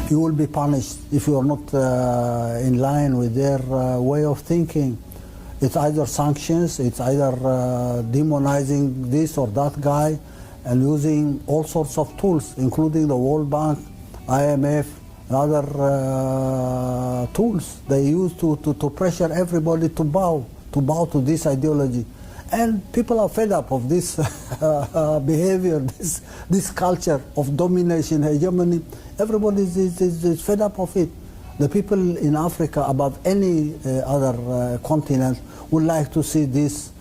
you will be punished if you are not in line with their way of thinking. It's either sanctions, it's either demonizing this or that guy, and using all sorts of tools, including the World Bank, IMF, and other tools they use to pressure everybody to bow to this ideology. And people are fed up of this behavior, this culture of domination, hegemony. Everybody is fed up of it. The people in Africa, above any other continent, would like to see this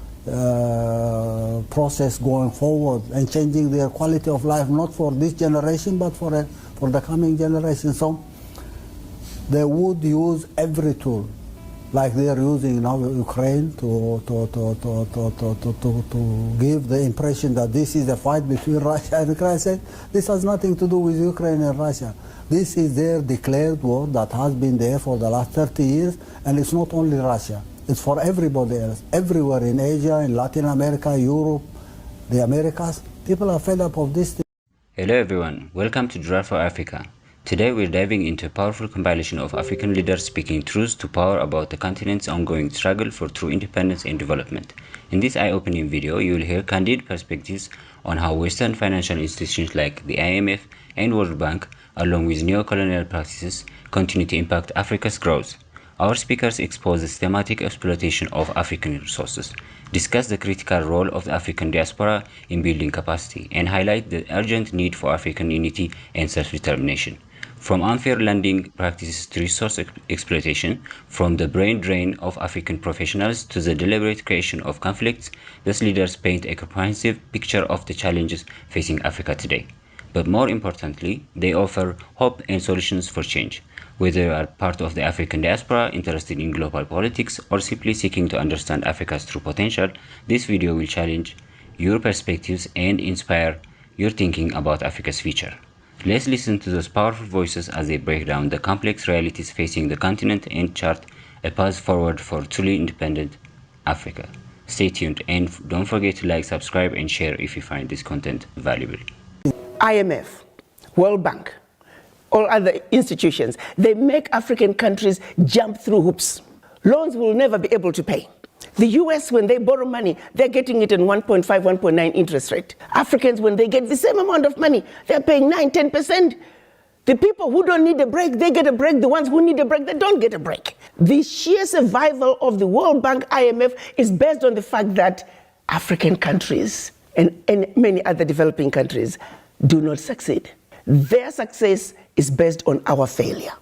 process going forward and changing their quality of life, not for this generation, but for the coming generation. So they would use every tool, like they are using now Ukraine, to give the impression that this is a fight between Russia and Ukraine. Said, this has nothing to do with Ukraine and Russia. This is their declared war that has been there for the last 30 years, and it's not only Russia. It's for everybody else, everywhere in Asia, in Latin America, Europe, the Americas. People are fed up of this thing. Hello everyone, welcome to Drive for Africa. Today we're diving into a powerful compilation of African leaders speaking truth to power about the continent's ongoing struggle for true independence and development. In this eye-opening video, you will hear candid perspectives on how Western financial institutions like the IMF and World Bank, along with neo-colonial practices, continue to impact Africa's growth. Our speakers expose the systematic exploitation of African resources, discuss the critical role of the African diaspora in building capacity, and highlight the urgent need for African unity and self-determination. From unfair lending practices to resource exploitation, from the brain drain of African professionals to the deliberate creation of conflicts, these leaders paint a comprehensive picture of the challenges facing Africa today. But more importantly, they offer hope and solutions for change. Whether you are part of the African diaspora, interested in global politics, or simply seeking to understand Africa's true potential, this video will challenge your perspectives and inspire your thinking about Africa's future. Let's listen to those powerful voices as they break down the complex realities facing the continent and chart a path forward for truly independent Africa. Stay tuned and don't forget to like, subscribe, and share if you find this content valuable. IMF, World Bank, all other institutions, they make African countries jump through hoops. Loans will never be able to pay. The US, when they borrow money, they're getting it in 1.5, 1.9 interest rate. Africans, when they get the same amount of money, they're paying 9, 10%. The people who don't need a break, they get a break. The ones who need a break, they don't get a break. The sheer survival of the World Bank, IMF, is based on the fact that African countries and many other developing countries do not succeed. Their success is based on our failure.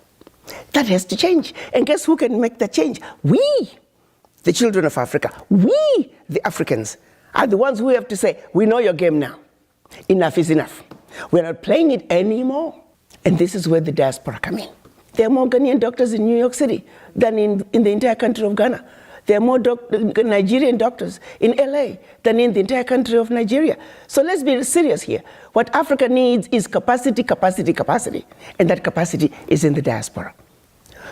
That has to change. And guess who can make that change? We, the children of Africa, we, the Africans, are the ones who have to say, we know your game now. Enough is enough. We're not playing it anymore. And this is where the diaspora come in. There are more Ghanaian doctors in New York City than in the entire country of Ghana. There are more Nigerian doctors in LA than in the entire country of Nigeria. So let's be serious here. What Africa needs is capacity, capacity, capacity. And that capacity is in the diaspora.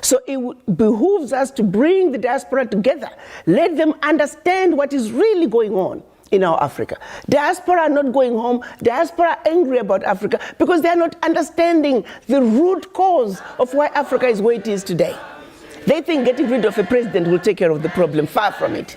So it behooves us to bring the diaspora together. Let them understand what is really going on in our Africa. Diaspora are not going home. Diaspora are angry about Africa because they are not understanding the root cause of why Africa is where it is today. They think getting rid of a president will take care of the problem. Far from it.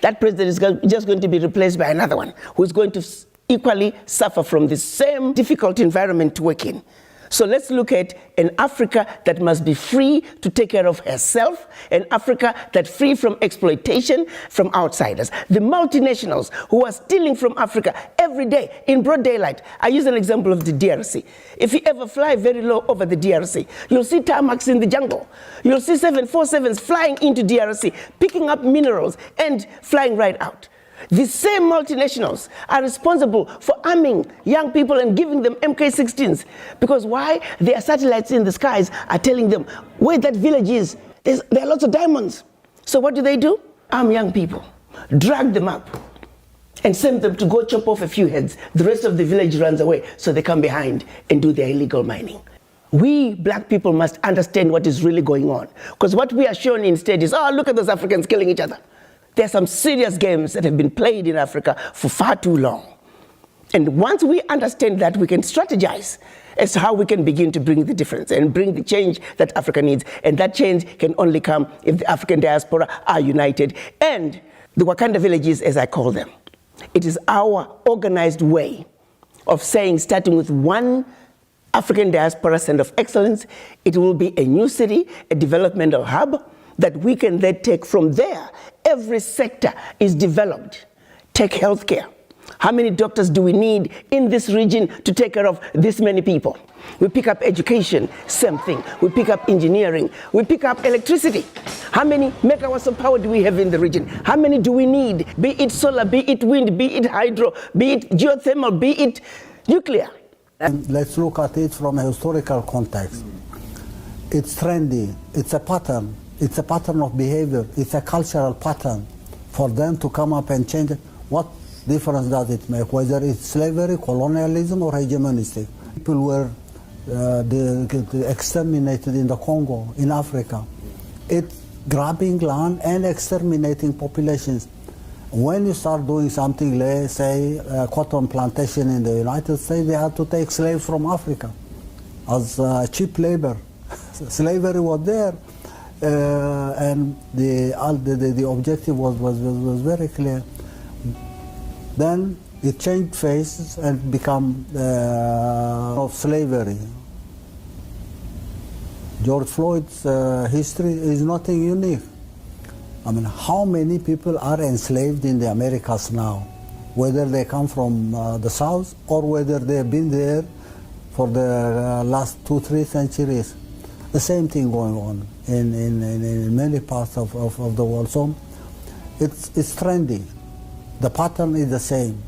That president is just going to be replaced by another one who is going to equally suffer from the same difficult environment to work in. So let's look at an Africa that must be free to take care of herself, an Africa that's free from exploitation from outsiders. The multinationals who are stealing from Africa every day in broad daylight. I use an example of the DRC. If you ever fly very low over the DRC, you'll see tarmacs in the jungle. You'll see 747s flying into DRC, picking up minerals and flying right out. The same multinationals are responsible for arming young people and giving them MK-16s. Because why? Their satellites in the skies are telling them where that village is. There are lots of diamonds. So what do? Arm young people, drag them up, and send them to go chop off a few heads. The rest of the village runs away, so they come behind and do their illegal mining. We black people must understand what is really going on. Because what we are shown instead is, oh, look at those Africans killing each other. There are some serious games that have been played in Africa for far too long. And once we understand that, we can strategize as to how we can begin to bring the difference and bring the change that Africa needs. And that change can only come if the African diaspora are united. And the Wakanda villages, as I call them, it is our organized way of saying, starting with one African diaspora center of excellence, it will be a new city, a developmental hub that we can then take from there. Every sector is developed. Take healthcare. How many doctors do we need in this region to take care of this many people? We pick up education, same thing. We pick up engineering. We pick up electricity. How many megawatts of power do we have in the region? How many do we need? Be it solar, be it wind, be it hydro, be it geothermal, be it nuclear. And let's look at it from a historical context. It's trendy. It's a pattern. It's a pattern of behavior. It's a cultural pattern for them to come up and change it. What difference does it make, whether it's slavery, colonialism, or hegemonistic? People were exterminated in the Congo, in Africa. It's grabbing land and exterminating populations. When you start doing something, let's say cotton plantation in the United States, they had to take slaves from Africa as cheap labor. Slavery was there, and the objective was very clear. Then it changed faces and become of slavery. George Floyd's history is nothing unique. I mean, how many people are enslaved in the Americas now, whether they come from the South or whether they've been there for the last 2-3 centuries? The same thing going on in many parts of the world. So it's trendy. The pattern is the same.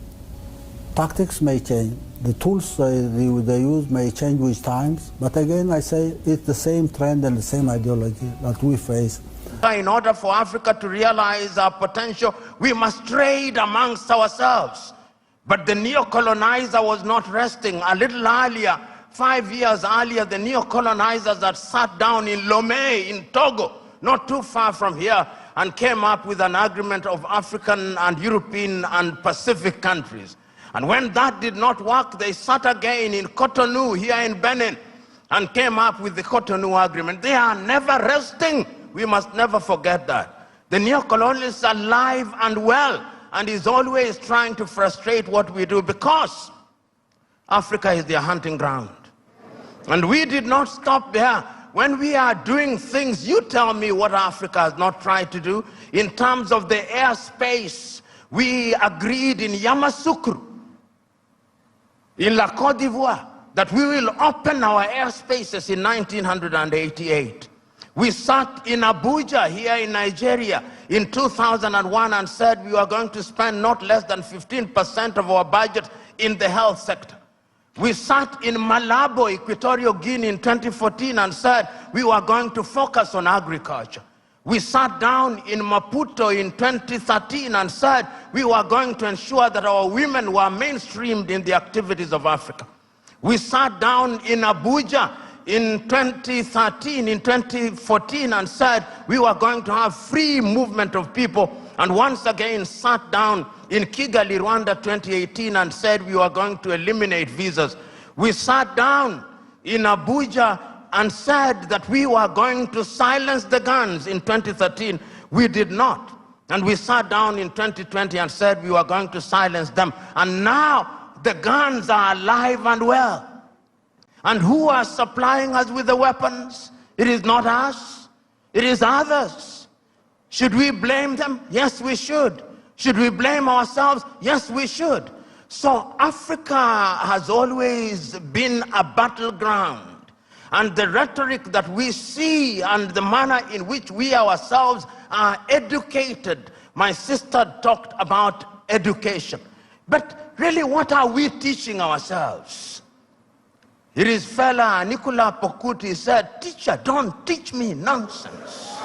Tactics may change. The tools they use may change with times. But again, I say it's the same trend and the same ideology that we face. In order for Africa to realize our potential, we must trade amongst ourselves. But the neo-colonizer was not resting. A little earlier, 5 years earlier, the neo-colonizers had sat down in Lomé in Togo, not too far from here, and came up with an agreement of African and European and Pacific countries. And when that did not work, they sat again in Cotonou here in Benin and came up with the Cotonou Agreement. They are never resting. We must never forget that. The neo-colonialist is alive and well and is always trying to frustrate what we do because Africa is their hunting ground. And we did not stop there. When we are doing things, you tell me what Africa has not tried to do. In terms of the airspace, we agreed in Yamoussoukro, in La Côte d'Ivoire, that we will open our airspaces in 1988. We sat in Abuja here in Nigeria in 2001 and said we were going to spend not less than 15% of our budget in the health sector. We sat in Malabo, Equatorial Guinea in 2014 and said we were going to focus on agriculture. We sat down in Maputo in 2013 and said we were going to ensure that our women were mainstreamed in the activities of Africa. We sat down in Abuja in 2013, in 2014 and said we were going to have free movement of people, and once again sat down in Kigali, Rwanda 2018 and said we were going to eliminate visas. We sat down in Abuja and said that we were going to silence the guns in 2013. We did not. And we sat down in 2020 and said we were going to silence them. And now the guns are alive and well. And who are supplying us with the weapons? It is not us. It is others. Should we blame them? Yes, we should. Should we blame ourselves? Yes, we should. So Africa has always been a battleground. And the rhetoric that we see and the manner in which we ourselves are educated. My sister talked about education. But really, what are we teaching ourselves? It is fella Nicola Pokuti said, "Teacher, don't teach me nonsense.